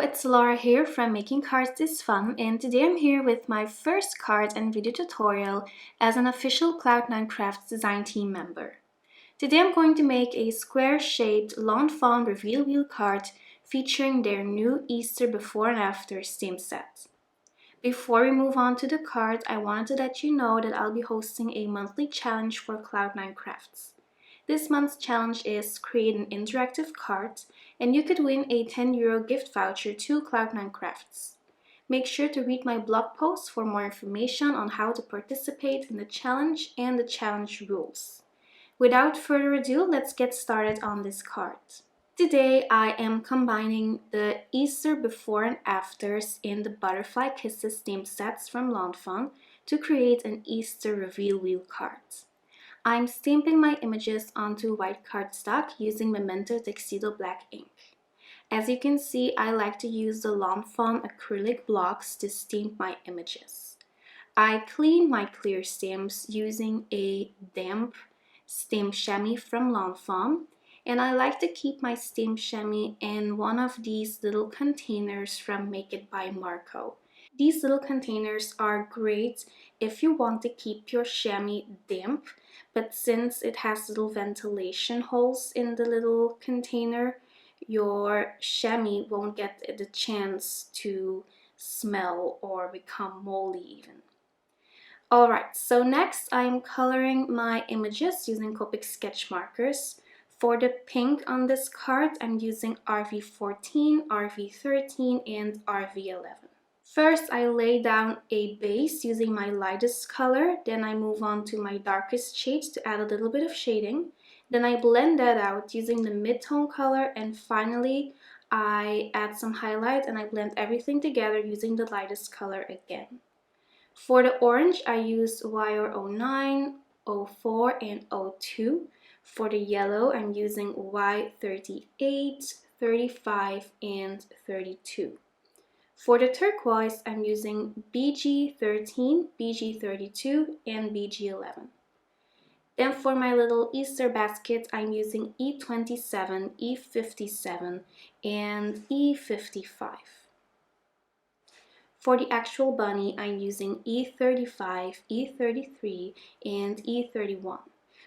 it's Laura here from Making Cards is Fun, and today I'm here with my first card and video tutorial as an official Cloud9 Crafts design team member. Today I'm going to make a square-shaped Lawn Fawn reveal wheel card featuring their new Easter before and after stamp set. Before we move on to the card, I wanted to let you know that I'll be hosting a monthly challenge for Cloud9 Crafts. This month's challenge is create an interactive card, and you could win a €10 gift voucher to Cloud9 Crafts. Make sure to read my blog post for more information on how to participate in the challenge and the challenge rules. Without further ado, let's get started on this card. Today I am combining the Easter before and afters in the Butterfly Kisses stamp sets from Lawn Fawn to create an Easter reveal wheel card. I'm stamping my images onto white cardstock using Memento Tuxedo Black ink. As you can see, I like to use the Lawn Fawn acrylic blocks to stamp my images. I clean my clear stamps using a damp stamp chamois from Lawn Fawn, and I like to keep my stamp chamois in one of these little containers from Make It by Marko. These little containers are great if you want to keep your chamois damp, but since it has little ventilation holes in the little container, your chamois won't get the chance to smell or become moldy even. Alright, so next I'm coloring my images using Copic sketch markers. For the pink on this card, I'm using RV14, RV13, and RV11. First, I lay down a base using my lightest color, then I move on to my darkest shades to add a little bit of shading. Then I blend that out using the mid-tone color, and finally I add some highlight and I blend everything together using the lightest color again. For the orange, I used wire 09, 04, and 02. For the yellow, I'm using Y38, 35, and 32. For the turquoise, I'm using BG13, BG32, and BG11. Then for my little Easter basket, I'm using E27, E57, and E55. For the actual bunny, I'm using E35, E33, and E31.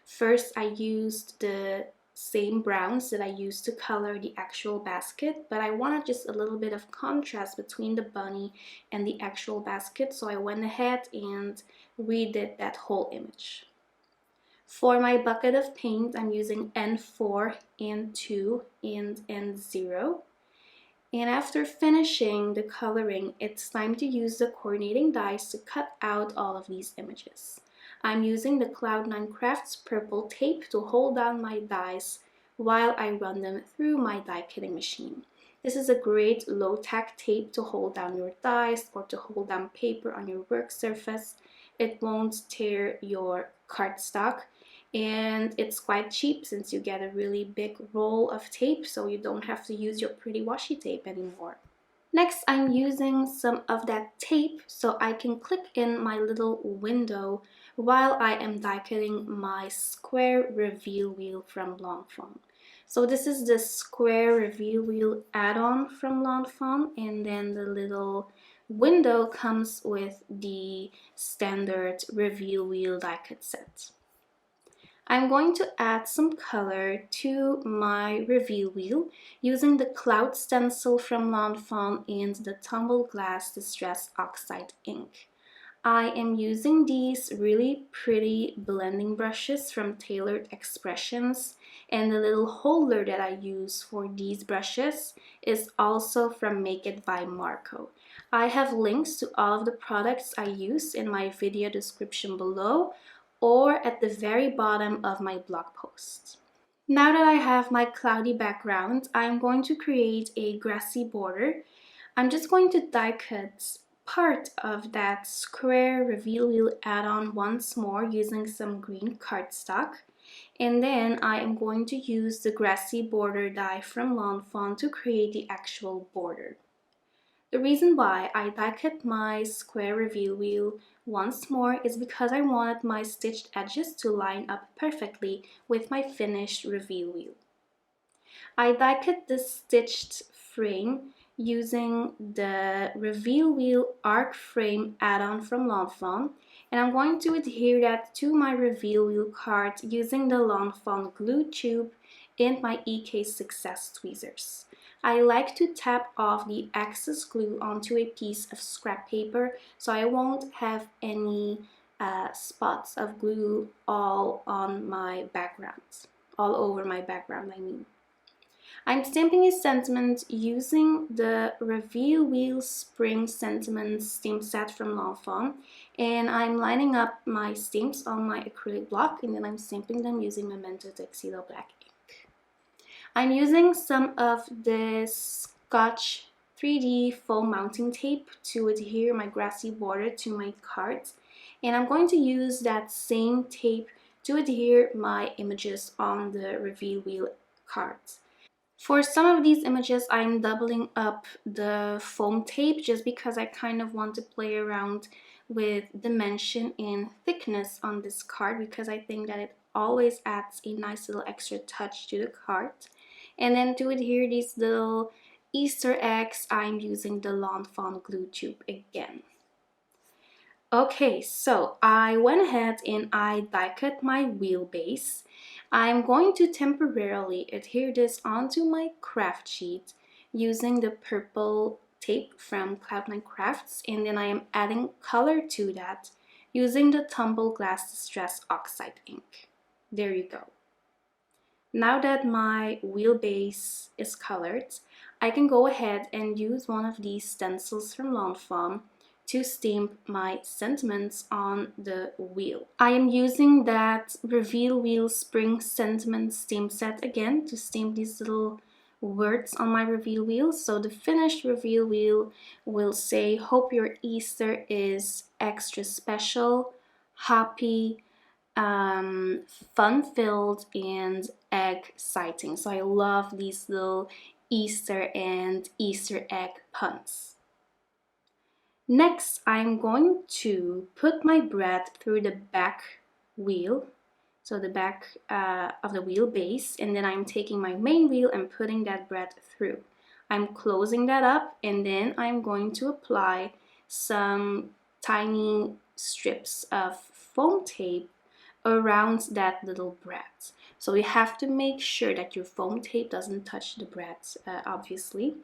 First, I used the same browns that I used to color the actual basket, but I wanted just a little bit of contrast between the bunny and the actual basket, so I went ahead and redid that whole image. For my bucket of paint, I'm using N4, N2, and N0. And after finishing the coloring, it's time to use the coordinating dies to cut out all of these images. I'm using the Cloud9 Crafts purple tape to hold down my dies while I run them through my die cutting machine. This is a great low-tack tape to hold down your dies or to hold down paper on your work surface. It won't tear your cardstock, and it's quite cheap since you get a really big roll of tape, so you don't have to use your pretty washi tape anymore. Next, I'm using some of that tape so I can click in my little window while I am die cutting my square reveal wheel from Lawn Fawn. So this is the square reveal wheel add-on from Lawn Fawn, and then the little window comes with the standard reveal wheel die cut set. I'm going to add some color to my reveal wheel using the Cloud Stencil from Lawn Fawn and the Tumbled Glass Distress Oxide ink. I am using these really pretty blending brushes from Tailored Expressions, and the little holder that I use for these brushes is also from Make It by Marko. I have links to all of the products I use in my video description below, or at the very bottom of my blog post. Now that I have my cloudy background, I'm going to create a grassy border. I'm just going to die cut part of that square reveal wheel add-on once more using some green cardstock, and then I am going to use the grassy border die from Lawn Fawn to create the actual border. The reason why I die cut my square reveal wheel once more is because I wanted my stitched edges to line up perfectly with my finished reveal wheel. I die cut this stitched frame using the Reveal Wheel Arc Frame add-on from Fawn, and I'm going to adhere that to my Reveal Wheel card using the Fawn glue tube and my EK Success tweezers. I like to tap off the excess glue onto a piece of scrap paper so I won't have any spots of glue all on my background, all over my background I mean. I'm stamping a sentiment using the Reveal Wheel Spring Sentiment stamp set from Fawn, and I'm lining up my stamps on my acrylic block, and then I'm stamping them using Memento Tuxedo Black ink. I'm using some of this Scotch 3D foam mounting tape to adhere my grassy border to my cards, and I'm going to use that same tape to adhere my images on the Reveal Wheel cards. For some of these images, I'm doubling up the foam tape just because I kind of want to play around with dimension and thickness on this card because I think that it always adds a nice little extra touch to the card. And then to adhere these little Easter eggs, I'm using the Fawn glue tube again. Okay, so I went ahead and I die cut my wheelbase. I'm going to temporarily adhere this onto my craft sheet using the purple tape from Cloud9 Crafts, and then I am adding color to that using the Tumbled Glass Distress Oxide ink. There you go. Now that my wheelbase is colored, I can go ahead and use one of these stencils from Fawn to stamp my sentiments on the wheel. I am using that Reveal Wheel Spring Sentiment stamp set again to stamp these little words on my Reveal Wheel. So the finished Reveal Wheel will say, "Hope your Easter is extra special, happy, fun-filled, and exciting." So I love these little Easter and Easter egg puns. Next, I'm going to put my bread through the back wheel, so the back of the wheel base, and then I'm taking my main wheel and putting that bread through. I'm closing that up, and then I'm going to apply some tiny strips of foam tape around that little bread. So you have to make sure that your foam tape doesn't touch the bread, obviously.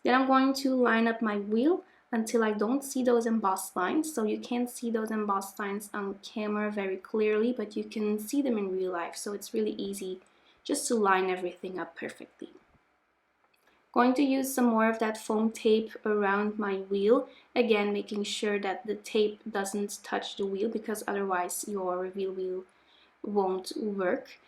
Then I'm going to line up my wheel until I don't see those embossed lines. So you can't see those embossed lines on camera very clearly, but you can see them in real life. So it's really easy just to line everything up perfectly. Going to use some more of that foam tape around my wheel, again making sure that the tape doesn't touch the wheel because otherwise your Reveal Wheel won't work.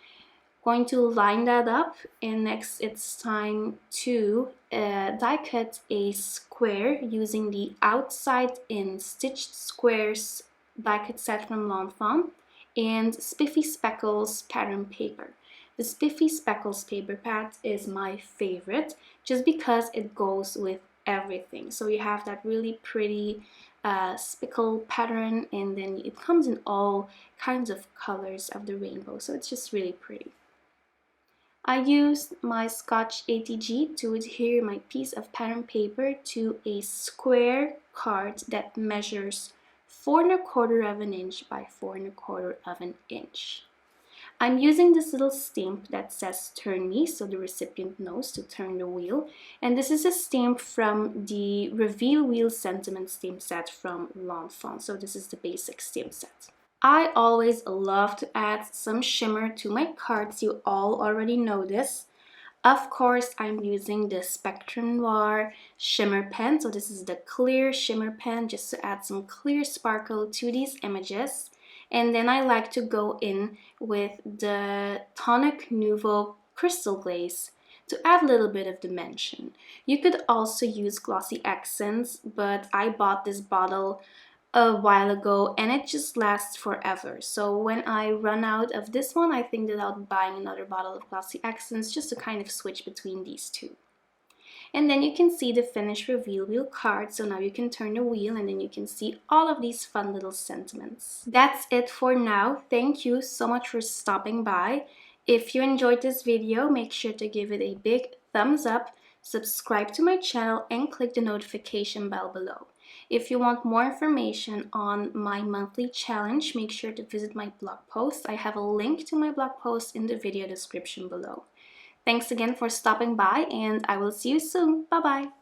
Going to line that up, and next it's time to die cut a square using the Outside in Stitched Squares die cut set from Fawn and Spiffy Speckles pattern paper. The Spiffy Speckles paper pad is my favorite just because it goes with everything. So you have that really pretty speckle pattern, and then it comes in all kinds of colors of the rainbow, so it's just really pretty. I used my Scotch ATG to adhere my piece of pattern paper to a square card that measures 4 1/4 of an inch by 4 1/4 of an inch. I'm using this little stamp that says "Turn Me," so the recipient knows to turn the wheel. And this is a stamp from the Reveal Wheel Sentiment stamp set from Fawn. So this is the basic stamp set. I always love to add some shimmer to my cards. You all already know this. Of course, I'm using the Spectrum Noir shimmer pen. So this is the clear shimmer pen just to add some clear sparkle to these images. And then I like to go in with the Tonic Nouveau Crystal Glaze to add a little bit of dimension. You could also use glossy accents, but I bought this bottle a while ago and it just lasts forever. So when I run out of this one, I think that I'll be buying another bottle of glossy accents just to kind of switch between these two. And then you can see the finished Reveal Wheel card. So now you can turn the wheel and then you can see all of these fun little sentiments. That's it for now. Thank you so much for stopping by. If you enjoyed this video, make sure to give it a big thumbs up. subscribe to my channel, and click the notification bell below. If you want more information on my monthly challenge, make sure to visit my blog post. I have a link to my blog post in the video description below. Thanks again for stopping by, and I will see you soon. Bye bye!